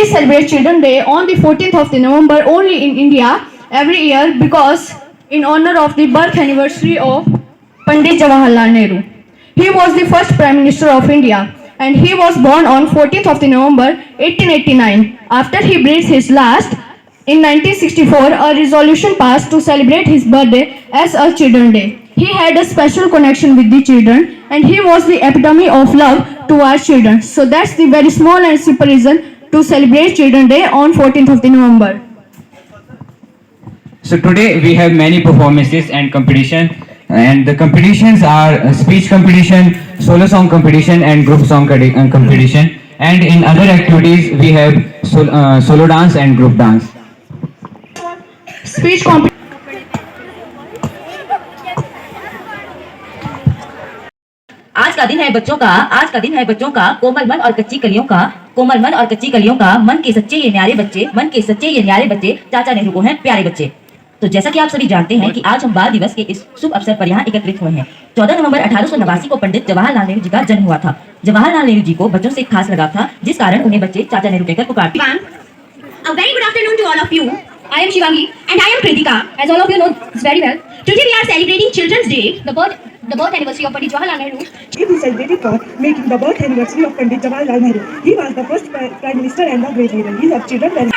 We celebrate Children's Day on the 14th of the November only in India every year because in honor of the birth anniversary of Pandit Jawaharlal Nehru. He was the first Prime Minister of India and he was born on 14th of the November 1889. After he breathed his last, in 1964, a resolution passed to celebrate his birthday as a Children's Day. He had a special connection with the children and he was the epitome of love towards children. So that's the very small and simple reason to celebrate Children's Day on 14th of the November. So today we have many performances and competition, and the competitions are speech competition, solo song competition and group song competition, and in other activities we have solo dance and group dance. Speech competition. आज का दिन है बच्चों का, आज का दिन है बच्चों का, कोमल मन और कच्ची कलियों का, कोमल मन और कच्ची कलियों का, मन के सच्चे ये न्यारे बच्चे, मन के सच्चे ये न्यारे बच्चे, चाचा नेहरू को हैं प्यारे बच्चे। तो जैसा कि आप सभी जानते हैं कि आज हम बाल दिवस के इस शुभ अवसर पर यहाँ एकत्रित हुए हैं। 14 नवंबर 1889 को पंडित जवाहरलाल नेहरू जी का जन्म हुआ था। जवाहरलाल नेहरू जी को बच्चों से खास लगाव था, जिस कारण उन्हें बच्चे चाचा नेहरू कहकर पुकारते हैं। A very good afternoon to all of you. I am Shivangi and I am Kritika. As all of you know very well, today we are celebrating Children's Day, the birth anniversary of Pandit Jawaharlal Nehru. It is celebrated for making the birth anniversary of Pandit Jawaharlal Nehru. He was the first Prime Minister and a great leader. He loved children very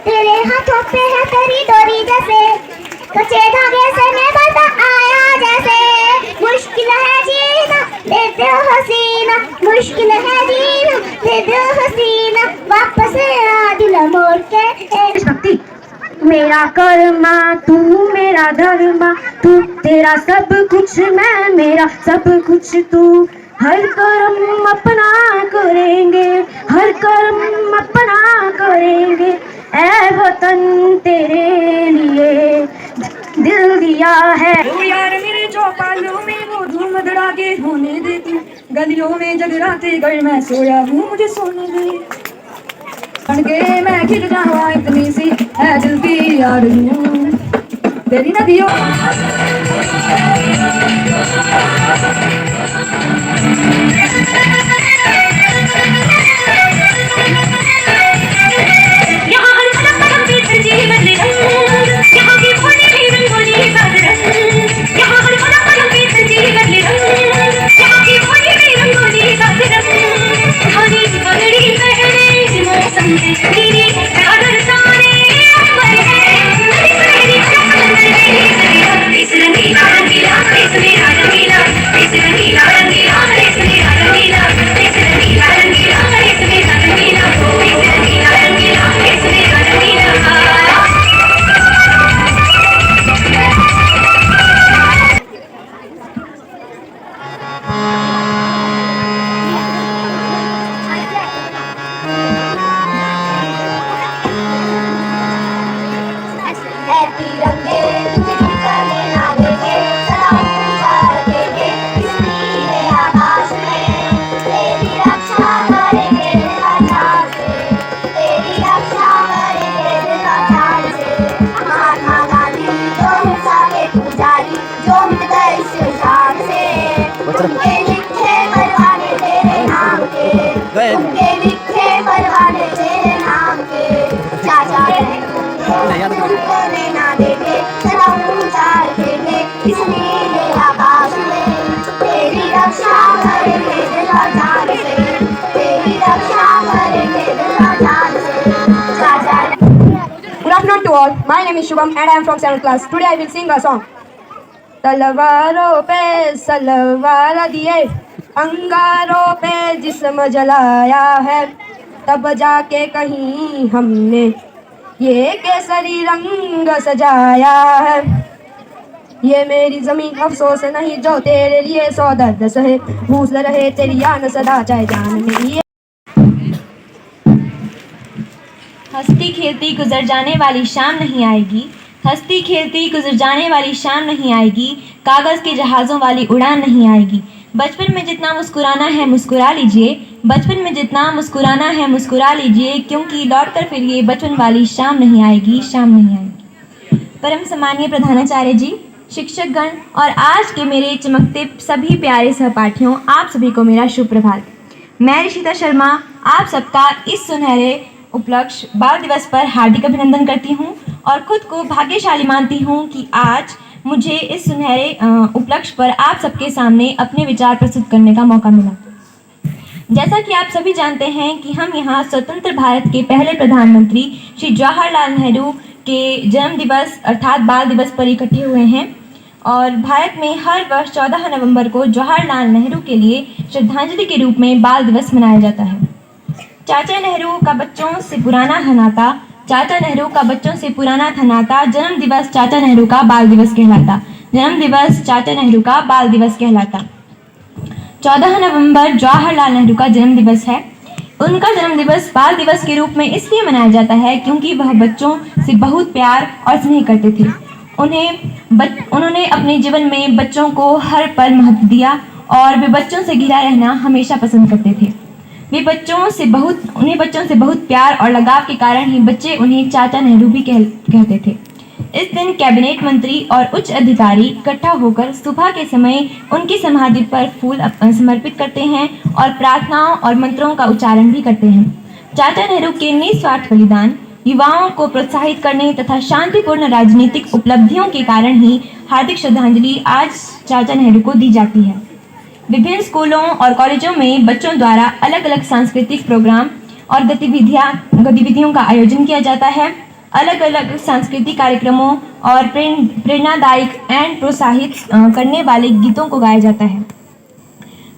तेरे हाथों पे है तेरी डोरी जैसे कच्चे धागे से मैं बता आया जैसे मुश्किल है जीना दे दो हसीना मुश्किल है जीना दे दो हसीना वापस आ दिल मोड़ के शक्ति मेरा कर्मा तू मेरा धर्मा तू तेरा सब कुछ मैं मेरा सब कुछ तू हर कर्म अपना करेंगे हर कर्म अपना करेंगे ऐ वतन तेरे लिए दिल दिया है। ओ यार मेरे चौपालों में वो धूम धड़ाके होने दे तू गलियों में जगराते घर मैं सोया हूँ मुझे सोने दे के मैं खिल जाऊँ इतनी सी है दिल की यार हूँ तेरी नदियों all, my name is Shubham and I am from 7th class. Today I will sing a song. तलवारों पे सलवार दिए, अंगारों पे जिस्म जलाया है, तब जाके कहीं हमने ये केसरी रंग सजाया है। ये मेरी जमीन अफसोस नहीं जो तेरे लिए सौ दर्द सहे, हौसला रहे तेरी याद सदा चाहे जान मेरी। हंसती खेलती गुजर जाने वाली शाम नहीं आएगी, हंसती खेलती गुजर जाने वाली शाम नहीं आएगी, कागज़ के जहाज़ों वाली उड़ान नहीं आएगी। बचपन में जितना मुस्कुराना है मुस्कुरा लीजिए, बचपन में जितना मुस्कुराना है मुस्कुरा लीजिए, क्योंकि लौट कर फिर ये बचपन वाली शाम नहीं आएगी, शाम नहीं आएगी। परम सम्मानीय प्रधानाचार्य जी, शिक्षकगण और आज के मेरे चमकते सभी प्यारे सहपाठियों, आप सभी को मेरा शुभ प्रभात। मैं ऋषिता शर्मा आप सबका इस सुनहरे उपलक्ष्य बाल दिवस पर हार्दिक अभिनंदन करती हूँ और खुद को भाग्यशाली मानती हूँ कि आज मुझे इस सुनहरे उपलक्ष्य पर आप सबके सामने अपने विचार प्रस्तुत करने का मौका मिला। जैसा कि आप सभी जानते हैं कि हम यहाँ स्वतंत्र भारत के पहले प्रधानमंत्री श्री जवाहरलाल नेहरू के जन्म दिवस अर्थात बाल दिवस पर इकट्ठे हुए हैं और भारत में हर वर्ष 14 नवंबर को जवाहरलाल नेहरू के लिए श्रद्धांजलि के रूप में बाल दिवस मनाया जाता है। चाचा नेहरू का बच्चों से पुराना था नाता, चाचा नेहरू का बच्चों से पुराना था नाता, जन्म दिवस चाचा नेहरू का बाल दिवस कहलाता, जन्म दिवस चाचा नेहरू का बाल दिवस कहलाता। 14 नवंबर जवाहरलाल नेहरू का जन्म दिवस है। उनका जन्म दिवस बाल दिवस के रूप में इसलिए मनाया जाता है क्योंकि वह बच्चों से बहुत प्यार और स्नेह करते थे। उन्होंने अपने जीवन में बच्चों को हर पल महत्व दिया और वे बच्चों से घिरा रहना हमेशा पसंद करते थे। उन्हें बच्चों से बहुत प्यार और लगाव के कारण ही बच्चे उन्हें चाचा नेहरू भी कहते थे। इस दिन कैबिनेट मंत्री और उच्च अधिकारी इकट्ठा होकर सुबह के समय उनकी समाधि पर फूल समर्पित करते हैं और प्रार्थनाओं और मंत्रों का उच्चारण भी करते हैं। चाचा नेहरू के निस्वार्थ बलिदान, युवाओं को प्रोत्साहित करने तथा शांतिपूर्ण राजनीतिक उपलब्धियों के कारण ही हार्दिक श्रद्धांजलि आज चाचा नेहरू को दी जाती है। विभिन्न स्कूलों और कॉलेजों में बच्चों द्वारा अलग अलग सांस्कृतिक प्रोग्राम और गतिविधियों का आयोजन किया जाता है। अलग अलग सांस्कृतिक कार्यक्रमों और प्रेरणादायक एवं प्रोत्साहित करने वाले गीतों को गाया जाता है।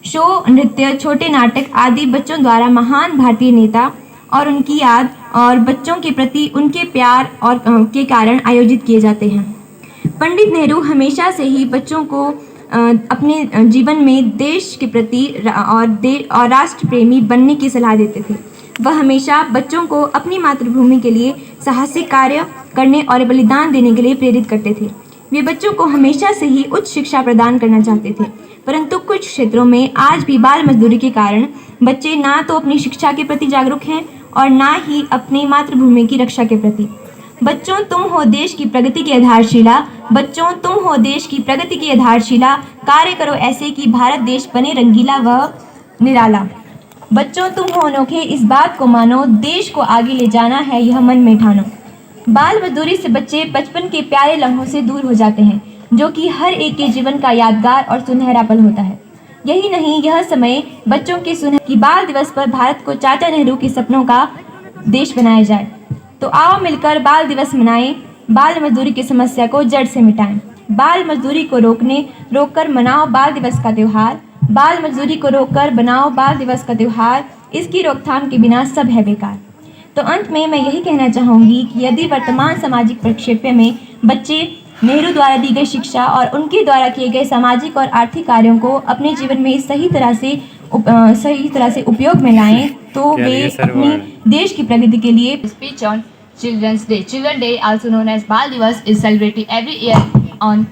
शो, नृत्य, छोटे नाटक आदि बच्चों द्वारा महान भारतीय नेता और उनकी याद और बच्चों के प्रति उनके प्यार और के कारण आयोजित किए जाते हैं। पंडित नेहरू हमेशा से ही बच्चों को अपने जीवन में देश के प्रति और राष्ट्र प्रेमी बनने की सलाह देते थे। वह हमेशा बच्चों को अपनी मातृभूमि के लिए साहसिक कार्य करने और बलिदान देने के लिए प्रेरित करते थे। वे बच्चों को हमेशा से ही उच्च शिक्षा प्रदान करना चाहते थे, परंतु कुछ क्षेत्रों में आज भी बाल मजदूरी के कारण बच्चे ना तो अपनी शिक्षा के प्रति जागरूक हैं और ना ही अपनी मातृभूमि की रक्षा के प्रति। बच्चों, तुम हो देश की प्रगति की आधारशिला, बच्चों तुम हो देश की प्रगति की आधारशिला, कार्य करो ऐसे कि भारत देश बने रंगीला व निराला। बच्चों, तुम हो अनोखे, इस बात को मानो, देश को आगे ले जाना है यह मन में ठानो। बाल मजदूरी से बच्चे बचपन के प्यारे लम्हों से दूर हो जाते हैं, जो कि हर एक के जीवन का यादगार और सुनहरा पल होता है। यही नहीं, यह समय बच्चों के सुनहरे बाल दिवस पर भारत को चाचा नेहरू के सपनों का देश बनाया जाए। तो आओ मिलकर बाल दिवस मनाएं, बाल मजदूरी की समस्या को जड़ से मिटाएं। बाल मजदूरी को रोककर मनाओ बाल दिवस का त्यौहार, बाल मजदूरी को रोककर बनाओ बाल दिवस का त्यौहार, इसकी रोकथाम के बिना सब है बेकार। तो अंत में मैं यही कहना चाहूँगी कि यदि वर्तमान सामाजिक प्रक्षेप्य में बच्चे नेहरू द्वारा दी गई शिक्षा और उनके द्वारा किए गए सामाजिक और आर्थिक कार्यों को अपने जीवन में सही तरह से उपयोग में लाएं, तो वे अपनी देश की प्रगति के लिए Speech on Children's Day. Children's Day, also known as Bal Divas, is celebrated every year on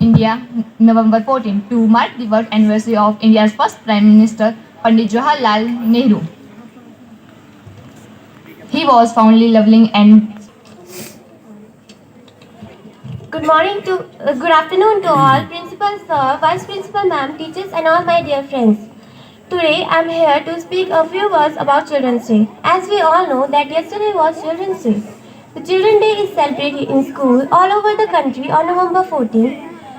India, November 14, to mark the birth anniversary of India's first Prime Minister, Pandit Jawaharlal Nehru. He was fondly loving and Good afternoon to all, Principal Sir, Vice Principal Ma'am, teachers and all my dear friends. Today I am here to speak a few words about Children's Day. As we all know that yesterday was Children's Day. The Children's Day is celebrated in school all over the country on November 14,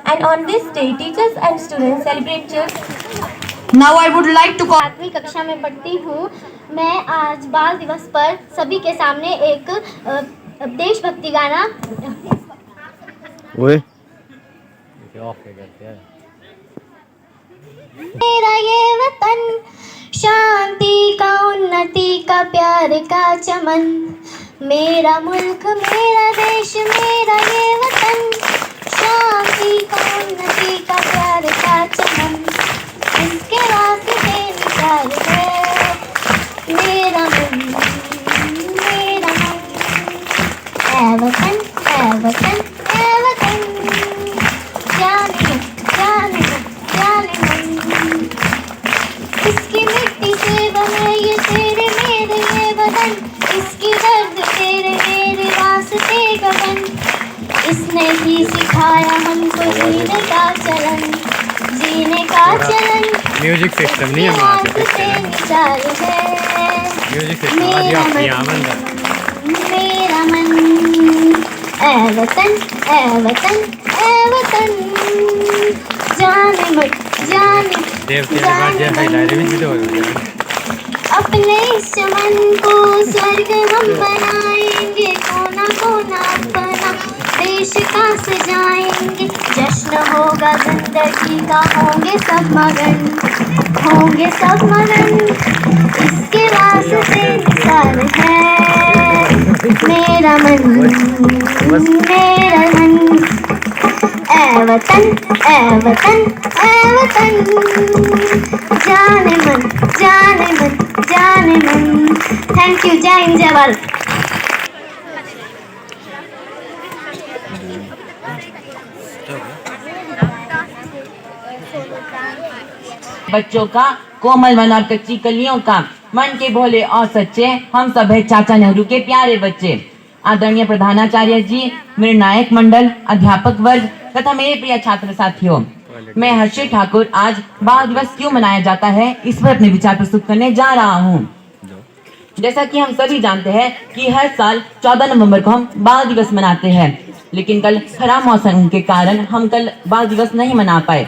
and on this day teachers and students celebrate children. now I would like to call 7वीं कक्षा में पढ़ती हूँ। मैं आज बाल दिवस पर सभी के सामने एक देशभक्ति गाना। ओए मेरा ये वतन शांति का, उन्नति का, प्यार का चमन। मेरा मुल्क, मेरा देश, मेरा ये वतन शांति का, उन्नति का, प्यार का चमन। इसके वास्ते निसार है मेरा मन, मेरा मन। ऐ वतन, ऐ वतन, ऐ वतन, जाने मन, जाने मन, जाने मन। इसकी मिट्टी से बने ये तेरे मेरे ये बदन, इसकी दर्द तेरे मेरे वास्ते गगन। इसने ही सिखाया हमको जीने का चलन, जीने का चलन। म्यूजिक सिस्टम नहीं है वहाँ पे मिसाल है म्यूजिक सिस्टम आज आप यहाँ बंद मेरा मन। ऐ वतन, ऐ वतन, ऐ वतन, जाने मन, जाने देवते के बाद जैसे डायरी में जीते हो अपने इस चमन को स्वर्ग हम बनाएंगे, कोना कोना अपना देश का सजाएंगे। जश्न होगा जिंदगी का, होंगे सब मगन, होंगे सब मगन। इसके वास्ते निसार है मेरा मन, मेरा मन। ऐ वतन, ऐ वतन, ऐ वतन, जाने मन, जाने मन, जाने मन। Thank you. जय हिंद, जय भारत। बच्चों का कोमल मन और कच्ची कलियों का, मन के भोले और सच्चे, हम सब है चाचा नेहरू के प्यारे बच्चे। आदरणीय प्रधानाचार्य जी, मेरे नायक मंडल, अध्यापक वर्ग तथा मेरे प्रिय छात्र साथियों, मैं हर्षित ठाकुर आज बाल दिवस क्यों मनाया जाता है इस पर अपने विचार प्रस्तुत करने जा रहा हूँ। जैसा कि हम सभी जानते हैं कि हर साल 14 नवंबर को हम बाल दिवस मनाते हैं, लेकिन कल खराब मौसम के कारण हम कल बाल दिवस नहीं मना पाए।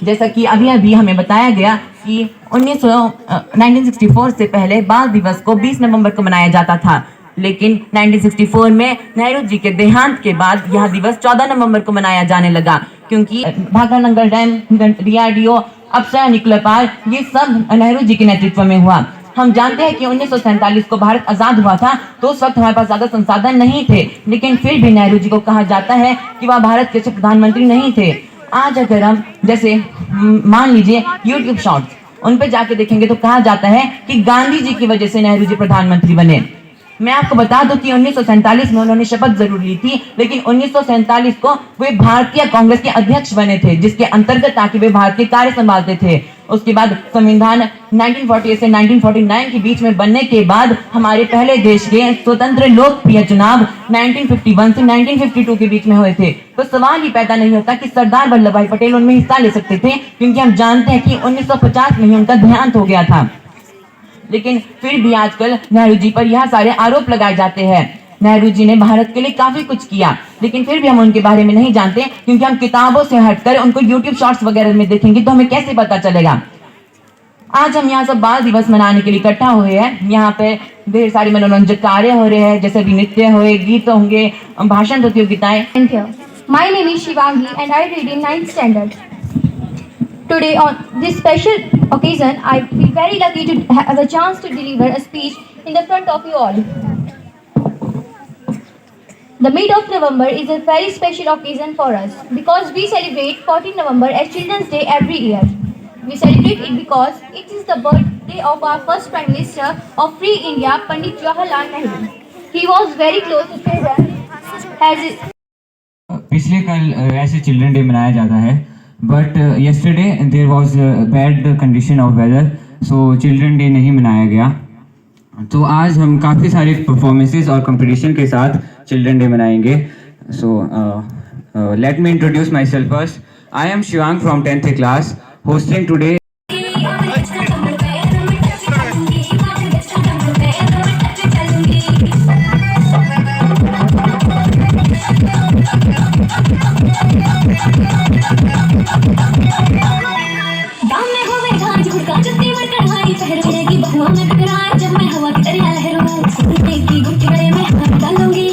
जैसा कि अभी अभी हमें बताया गया कि 1964 से पहले बाल दिवस को 20 नवंबर को मनाया जाता था, लेकिन 1964 में नेहरू जी के देहांत के बाद यह दिवस 14 नवंबर को मनाया जाने लगा, क्योंकि भाखड़नगर डैम, डीआरडीओ, अप्सरा न्यूक्लियर पार्क, ये सब नेहरू जी के नेतृत्व में हुआ। हम जानते हैं कि 1947 को भारत आजाद हुआ था, तो उस वक्त हमारे पास ज्यादा संसाधन नहीं थे, लेकिन फिर भी नेहरू जी को कहा जाता है कि वह भारत के अच्छे प्रधानमंत्री नहीं थे। आज अगर हम जैसे मान लीजिए यूट्यूब शॉर्ट्स, उन पे जाके देखेंगे तो कहा जाता है कि गांधी जी की वजह से नेहरू जी प्रधानमंत्री बने। मैं आपको बता दूं कि 1947 में उन्होंने शपथ जरूर ली थी, लेकिन 1947 को वे भारतीय कांग्रेस के अध्यक्ष बने थे, जिसके अंतर्गत ताकि वे भारत के कार्य संभालते थे। उसके बाद संविधान 1948 से 1949 के बीच में बनने के बाद हमारे पहले देश के स्वतंत्र लोकप्रिय चुनाव 1951 से 1952 के बीच में हुए थे। तो सवाल ही पैदा नहीं होता कि सरदार वल्लभ भाई पटेल उनमें हिस्सा ले सकते थे, क्योंकि हम जानते हैं कि 1950 में ही उनका देहांत हो गया था। लेकिन फिर भी आजकल नेहरू जी पर यह सारे आरोप लगाए जाते हैं। नेहरू जी ने भारत के लिए काफी कुछ किया, लेकिन फिर भी हम उनके बारे में नहीं जानते, क्योंकि हम किताबों से हटकर उनको यूट्यूब शॉर्ट्स वगैरह में देखेंगे तो हमें कैसे पता चलेगा। आज हम यहाँ सब बाल दिवस मनाने के लिए इकट्ठा हुए हैं। यहाँ पे ढेर सारे मनोरंजक कार्य हो रहे हैं, जैसे नृत्य हुए, गीत होंगे, भाषण प्रतियोगिताएं। My name is Shivangi and I read in 9th standard. Today on this special occasion, I feel very lucky to have a chance to deliver a speech in the front of you all. The mid of November is a very special occasion for us because we celebrate 14 November as Children's Day every year. We celebrate it because it is the birthday of our first Prime Minister of Free India, Pandit Jawaharlal Nehru. He was very close to children as पिछले कल ऐसे children day मनाया जाता है, but yesterday there was a bad condition of weather, so children day नहीं मनाया गया। तो आज हम काफ़ी सारे परफॉर्मेंसेस और कंपटीशन के साथ चिल्ड्रन डे मनाएंगे। So let me introduce my self first. I am Shivang from 10th class hosting today जब मैं हवा की तरह लहरों की गुट्टी गले में हाथ डालूंगी।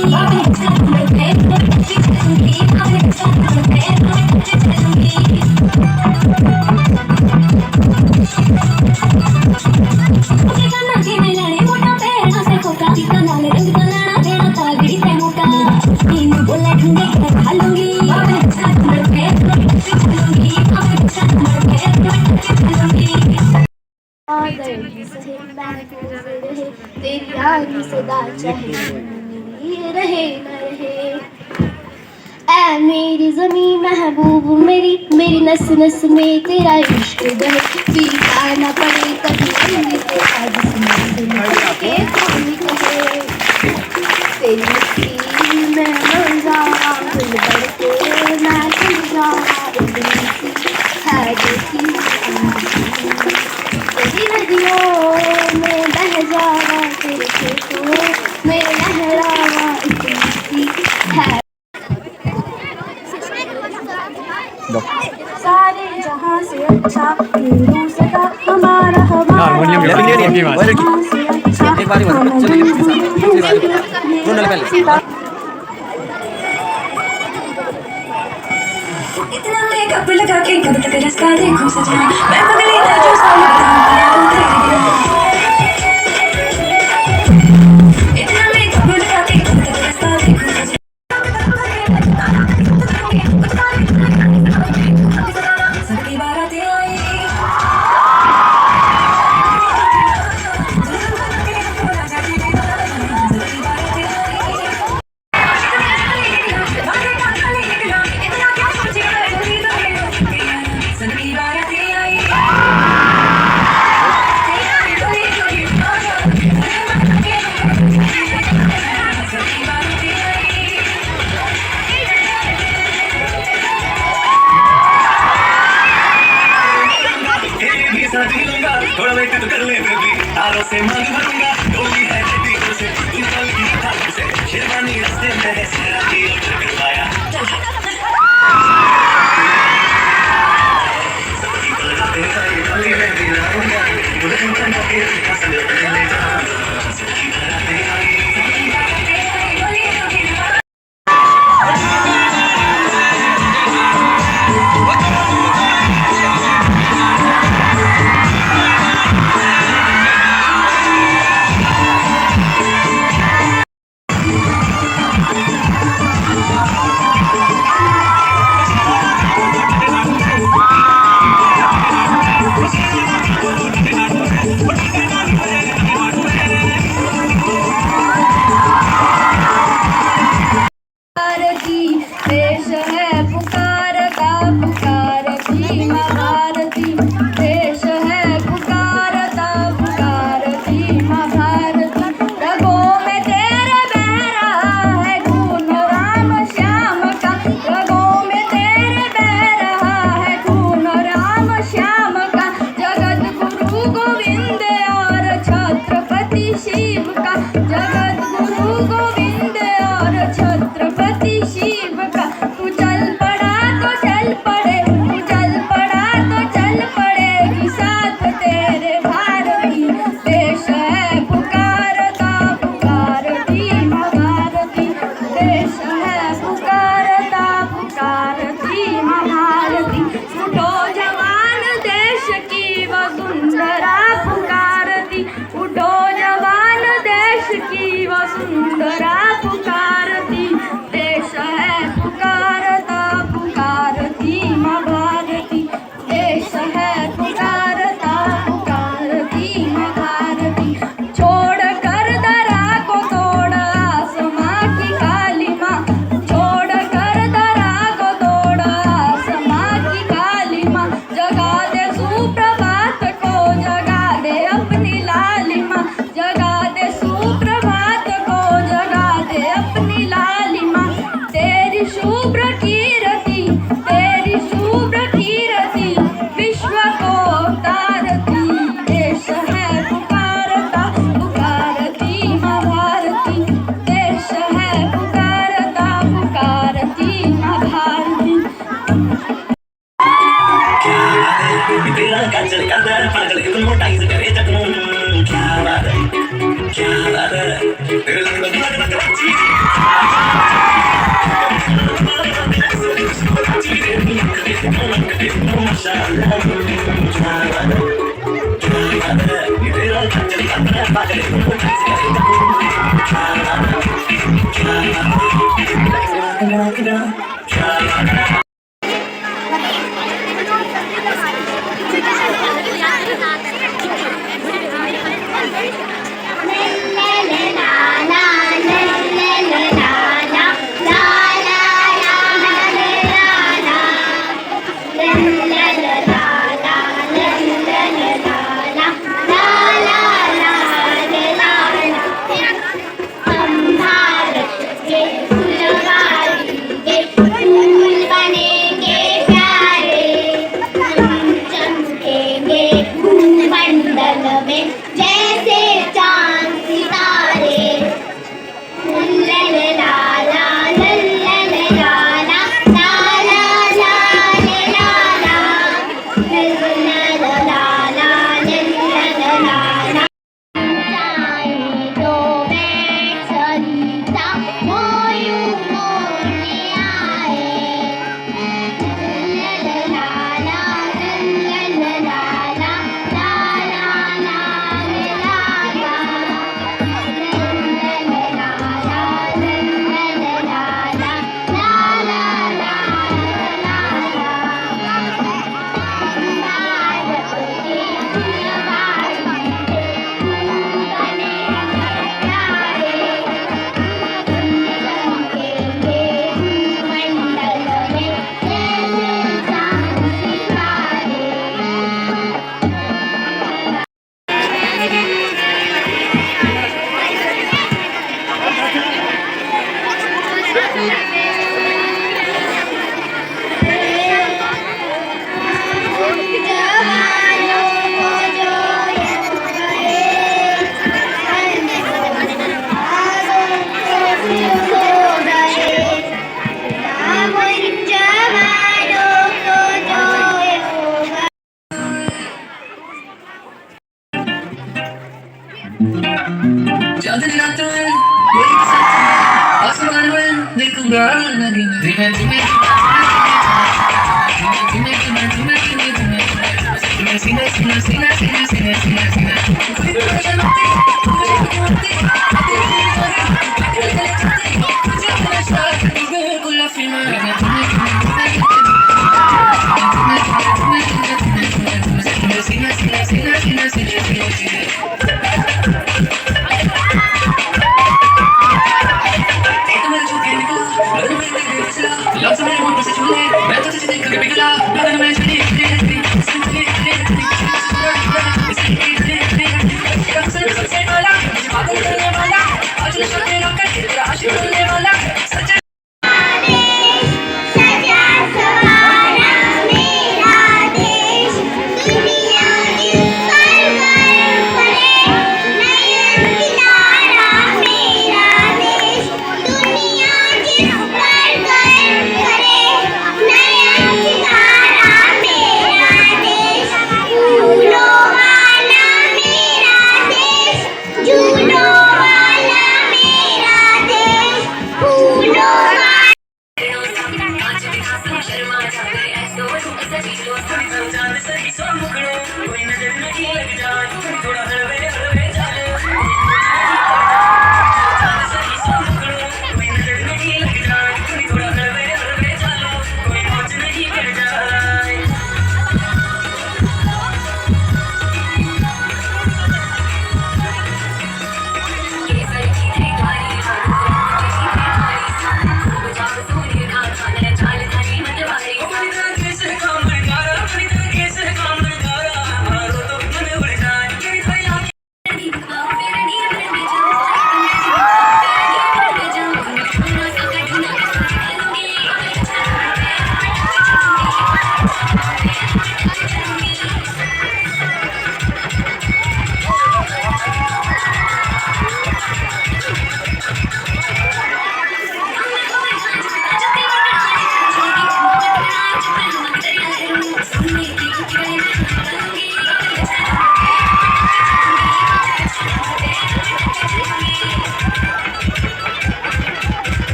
का लाल रंग का लाना देना तागड़ी पे मोटा तीन बोले ठंडे के खा लूंगी साथ मर के खा लूंगी साथ मर के खा लूंगी तेरी यारी सदा चाहे रहे न रहे ऐ मेरी ज़मीं महबूब मेरी मेरी नस नस में तेरा इश्क बहे पीता न पड़े कभी तेरा जिस्म के कौन कहे तेरी मिट्टी में मर जाऊं दिल भर के मैं तुम जाऊं है देखी तेरी नदियों में बह जावा तेरे खेतों में लहरावा इतनी सी है सारे जहां से अच्छा तेरू सदा हमारा हारमोनियम हमारा की आवाज एक बार इतना मेकअप लगा के कब तक रास्ता देखूं सजना मैं पगली ना जो इतना मेकअप लगा के कब तक रास्ता देखूं सजना सबकी बारात आई थोड़ा वेट तो कर ले बेबी तारों से मांग भरूंगा डोली है बेबी से तू चल की थाली से शेरवानी रास्ते में है सेरा की ओर कर पाया सबकी बारात आई गली में भी रहूंगा मुझे टेंशन के फसल ले जा सबकी बारात आई देश है पुकारता पुकारती माँ भारती देश है पुकारता पुकारती माँ भारती रगों में तेरे बह रहा है खून राम श्याम का रगों में तेरे बह रहा है खून राम श्याम का जगत गुरु गोविंद और छत्रपति शिव का जगत गुरु गोविंद और छत्रपति शिव का तू चल पड़ा तो चल पड़े तू चल पड़ा तो चल पड़ेगी साथ तेरे भारती देश है पुकारता पुकारती माँ भारती देश है पुकारता पुकारती माँ भारती उठो जवान देश की वसुंधरा पुकारती उठो जवान देश की वसुंधरा पुकारती देश है पुकारता पुकारती माँ भारती देश है पुकारता पुकारती माँ भारती छोड़ कर दरा को तोड़ आसमां की काली माँ छोड़ कर दरा को तोड़ आसमां की काली माँ जगा दे सुप्रभात को जगा दे अपनी लाली माँ जगा दे सुप्रभात को जगा दे अपनी लाली माँ तेरी शुभ्र कीर्ति विश्व को तारती देश है पुकारता पुकारती माँ भारती देश है पुकारता पुकारती माँ भारती तेरा काजल का दर पागल के तुम मोटाई से करे जख्म क्या बात है तेरे लग बच्ची माशाअल्लाह तेरा काजल का दर पागल के तुम मोटाई से करे जख्म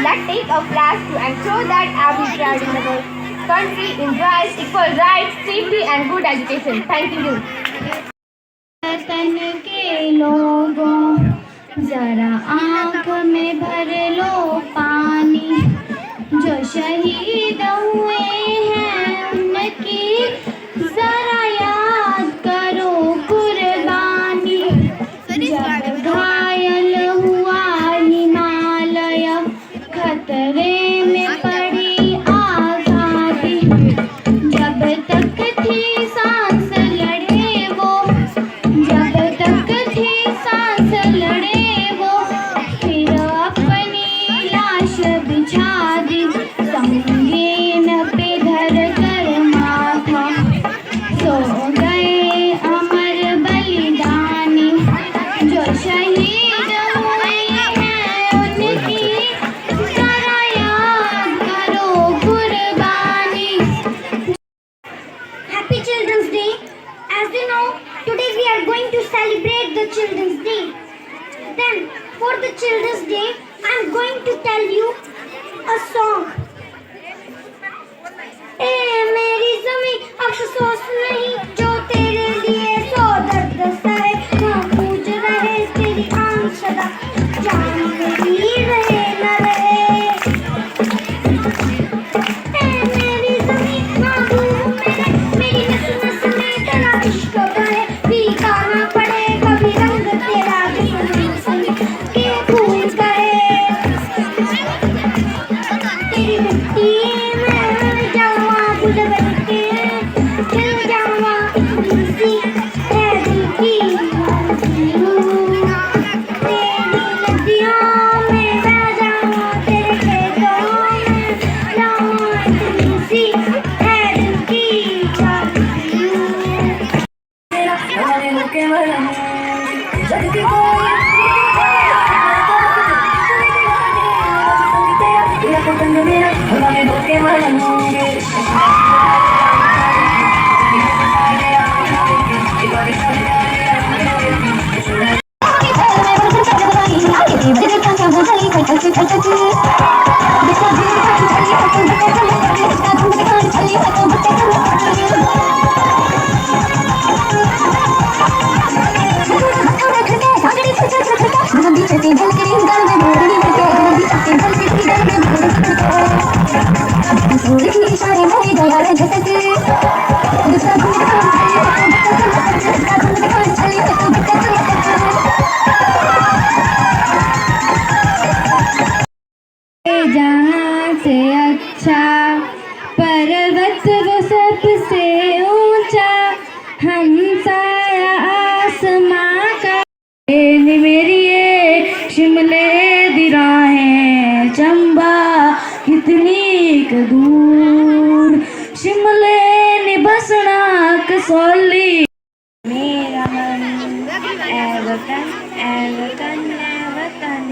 Let's take a flash to ensure that every child in our country enjoys equal rights, safety and good education. Thank you. वतन के लोगों जरा आँख में भर लो पानी, जो शहीद हुए हैं उनकी जरा याद करो कुर्बानी। जब घायल हुआ हिमालय, खतरे में पड़ी आजादी, जब तक थी सांस लड़े वो, जब तक थी सांस लड़े वो, फिर अपनी लाश बिछा दी, संगीन पे धर कर माथा, सो गए अमर बलिदानी, जो शहीद हुए हैं उनकी जरा याद करो कुर्बानी। Happy Children's Day. As you know, today we are going to celebrate the Children's Day. Then, for the Children's Day, I am going to tell you a song. ए मेरी ज़मीं अफसोस नहीं जो तेरे लिए सौ दर्द सहे, ना पूछ रहे तेरी आन सदा, जान मेरी रहे न रहे। ए मेरी ज़मीं महबूब मेरी नस नस में तेरा इश्क बहे, फीका ना पड़े कभी रंग तेरा जिस्म के फूल गए, तेरी मिट्टी में जावा गुल बनके खिल जावा, इसी है दिल की आरज़ू, तेरी नदियों में जहाँ से अच्छा पर्वत वो सबसे ऊंचा, हम साया आसमां का। मेरी ये शिमले दी राहें चंबा कितनी क दूर, शिमले ने बसना कसौली। मेरा मन ए वतन ए वतन ए वतन,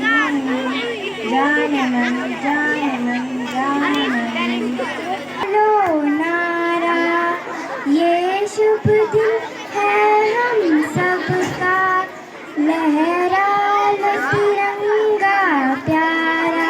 जाने मन जाने मन जाने मन। लो नारा ये शुभ दिन है हम सबका, लहरा लो तिरंगा प्यारा।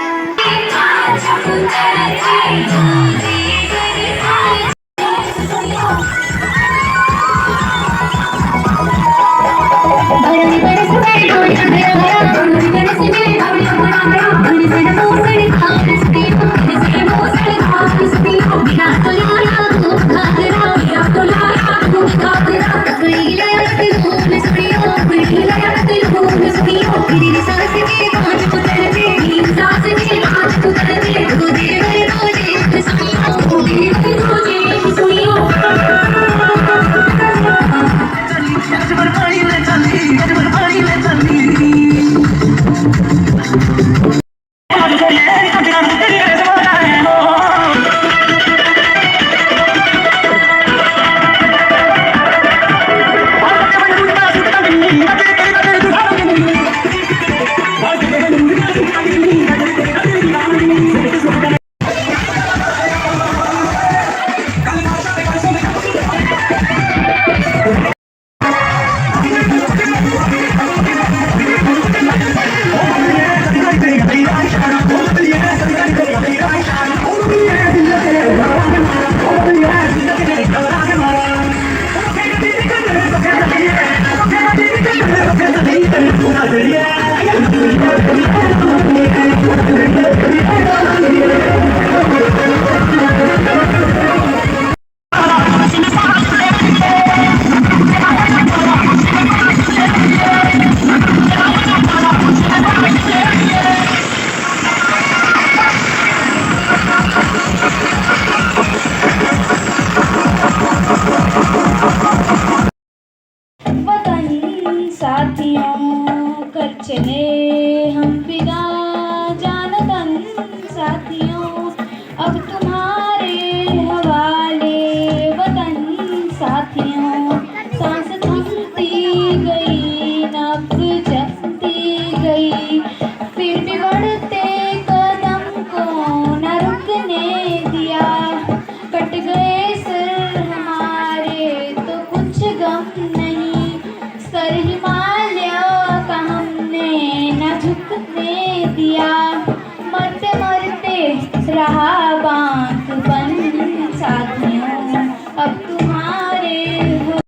रहा बांक बन साथियों अब तुम्हारे हो।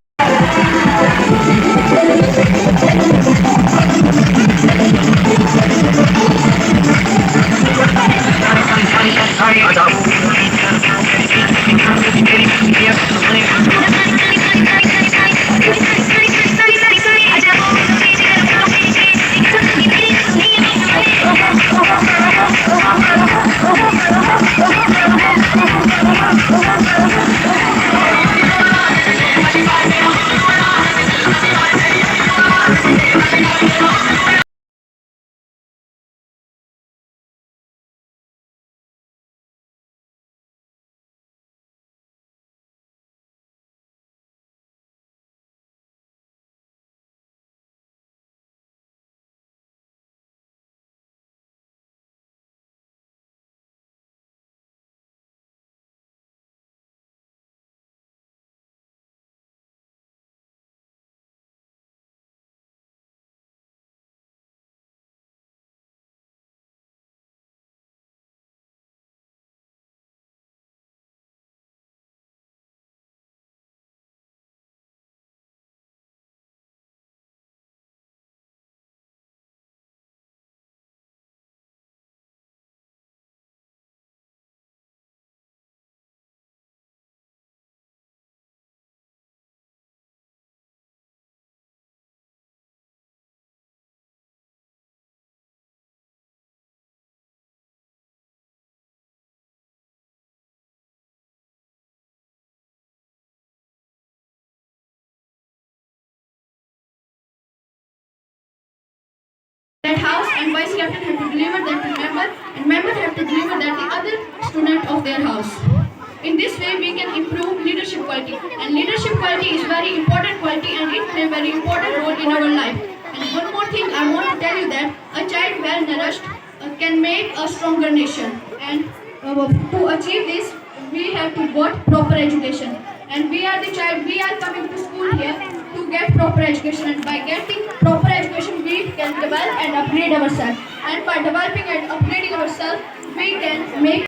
Oh, that house, and vice captain have to deliver that to member, and member have to deliver that the other student of their house. In this way, we can improve leadership quality, and leadership quality is very important quality, and it plays a very important role in our life. And one more thing, I want to tell you that a child well nourished can make a stronger nation. And to achieve this, we have to get proper education. And we are coming to school here to get proper education. And by getting proper education, we can develop and upgrade ourselves. And by developing and upgrading ourselves, we can make